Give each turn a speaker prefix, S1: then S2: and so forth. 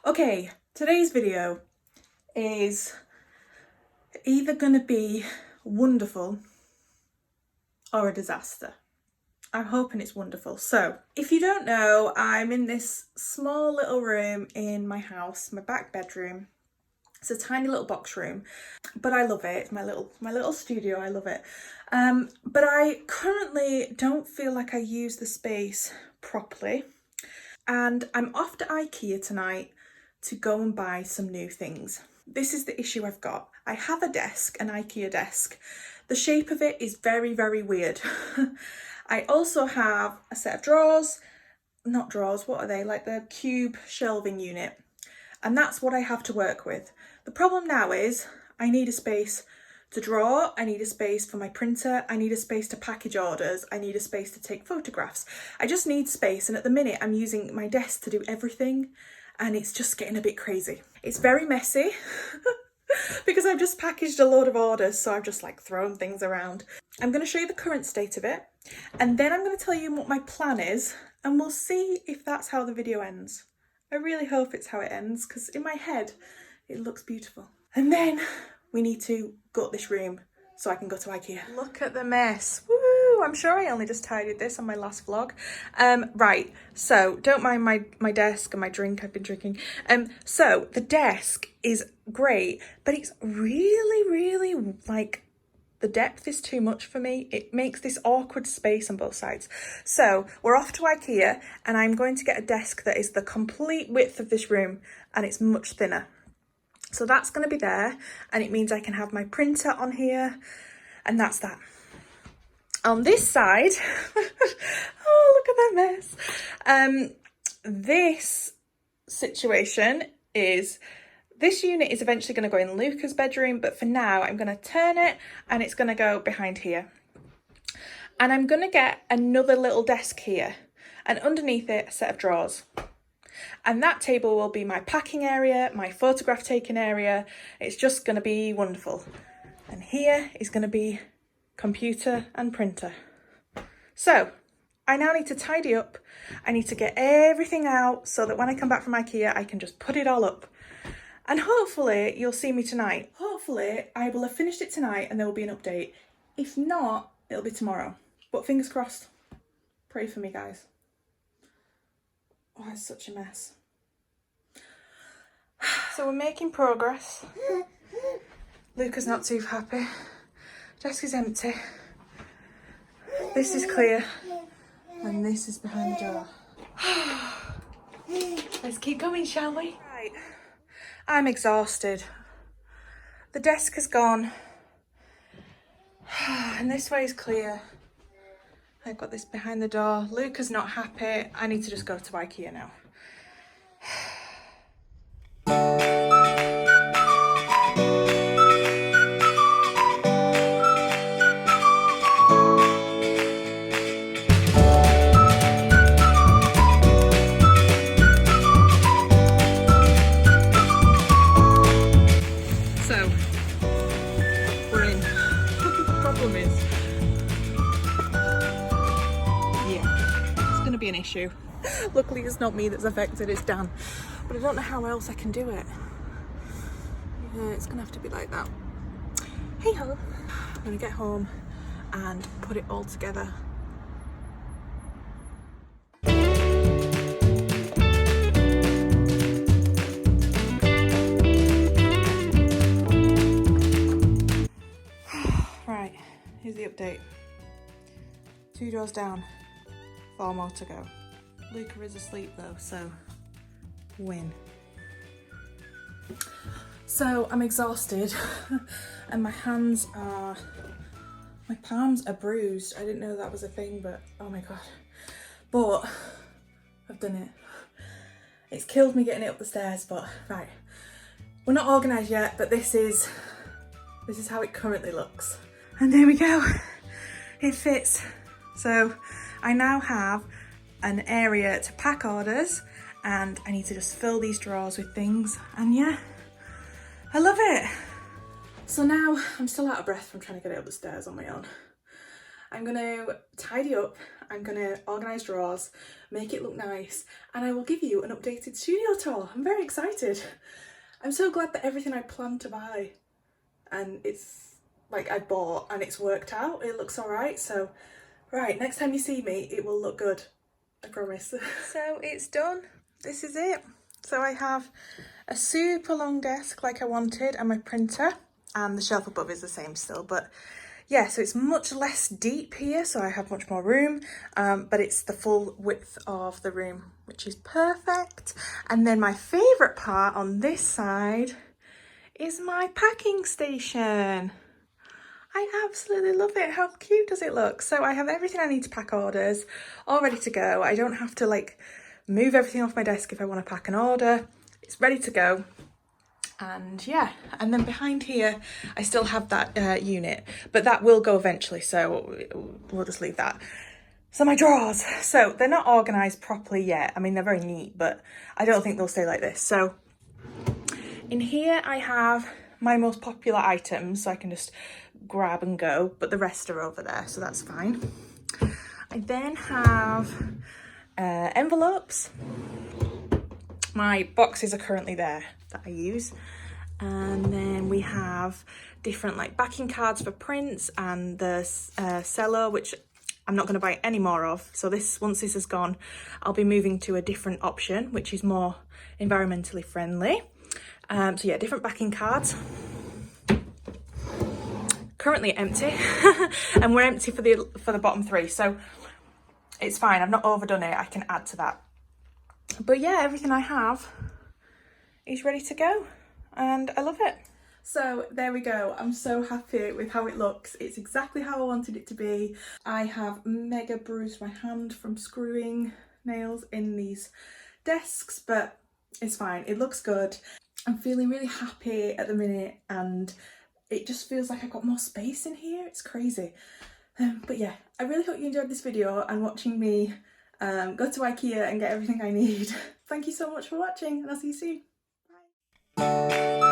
S1: Okay, today's video is either going to be wonderful or a disaster. I'm hoping it's wonderful. So, if you don't know, I'm in this small little room in my house, my back bedroom. It's a tiny little box room, but I love it. It's my little studio. I love it. But I currently don't feel like I use the space properly, and I'm off to Ikea tonight to go and buy some new things. This is the issue I've got. I have a desk, an Ikea desk. The shape of it is very, very weird. I also have a set of drawers, not drawers, what are they? Like the cube shelving unit. And that's what I have to work with. The problem now is I need a space to draw, I need a space for my printer, I need a space to package orders, I need a space to take photographs. I just need space, and at the minute I'm using my desk to do everything, and it's just getting a bit crazy. It's very messy because I've just packaged a load of orders, so I've just like thrown things around. I'm going to show you the current state of it, and then I'm going to tell you what my plan is, and we'll see if that's how the video ends. I really hope it's how it ends, because in my head it looks beautiful. And then we need to gut this room so I can go to Ikea. Look at the mess. Woo! I'm sure I only just tidied this on my last vlog. Right, so don't mind my desk and my drink I've been drinking. So the desk is great, but it's really like, the depth is too much for me. It makes this awkward space on both sides. So we're off to Ikea, and I'm going to get a desk that is the complete width of this room, and it's much thinner. So that's going to be there, and it means I can have my printer on here, and that's that. On this side, oh, look at that mess. This situation is, this unit is eventually going to go in Luca's bedroom, but for now I'm going to turn it and it's going to go behind here. And I'm going to get another little desk here, and underneath it a set of drawers. And that table will be my packing area, my photograph taking area. It's just going to be wonderful. And here is going to be computer and printer. So I now need to tidy up. I need to get everything out so that when I come back from Ikea, I can just put it all up. And hopefully you'll see me tonight. Hopefully I will have finished it tonight and there will be an update. If not, it'll be tomorrow. But fingers crossed. Pray for me, guys. Oh, it's such a mess. So we're making progress. Luca's not too happy. Desk is empty. This is clear. And this is behind the door. Let's keep going, shall we? Right. I'm exhausted. The desk is gone. And this way is clear. I've got this behind the door. Luca's not happy. I need to just go to Ikea now. So, we're in. The problem is, going to be an issue. Luckily it's not me that's affected, it's Dan, but I don't know how else I can do it. Yeah, it's gonna have to be like that. Hey ho. I'm gonna get home and put it all together. Right, here's the update. 2 doors down. 4 more to go. Luca is asleep though, so win. So I'm exhausted and my palms are bruised. I didn't know that was a thing, but oh my god. But I've done it. It's killed me getting it up the stairs, but right. We're not organised yet, but this is how it currently looks. And there we go. It fits. So I now have an area to pack orders, and I need to just fill these drawers with things, and yeah, I love it. So now I'm still out of breath from trying to get it up the stairs on my own. I'm going to tidy up, I'm going to organise drawers, make it look nice, and I will give you an updated studio tour. I'm very excited. I'm so glad that everything I planned to buy and it's like I bought and it's worked out. It looks alright, so right, next time you see me it will look good, I promise. So it's done, this is it. So I have a super long desk like I wanted and my printer, and the shelf above is the same still, but yeah, so it's much less deep here, so I have much more room, but it's the full width of the room, which is perfect. And then my favourite part on this side is my packing station. I absolutely love it. How cute does it look? So I have everything I need to pack orders all ready to go. I don't have to like move everything off my desk if I want to pack an order. It's ready to go. And yeah, and then behind here I still have that unit, but that will go eventually, so we'll just leave that. So my drawers, so they're not organised properly yet. I mean, they're very neat, but I don't think they'll stay like this. So in here I have my most popular items, so I can just grab and go, but the rest are over there, so that's fine. I then have envelopes. My boxes are currently there that I use, and then we have different like backing cards for prints and the cello, which I'm not going to buy any more of. So this, once this is gone, I'll be moving to a different option which is more environmentally friendly. So yeah, different backing cards. Currently empty and we're empty for the bottom three, so it's fine, I've not overdone it, I can add to that. But yeah, everything I have is ready to go and I love it. So there we go, I'm so happy with how it looks. It's exactly how I wanted it to be. I have mega bruised my hand from screwing nails in these desks, but it's fine, it looks good. I'm feeling really happy at the minute and it just feels like I've got more space in here, it's crazy. But yeah, I really hope you enjoyed this video and watching me go to Ikea and get everything I need. Thank you so much for watching and I'll see you soon. Bye.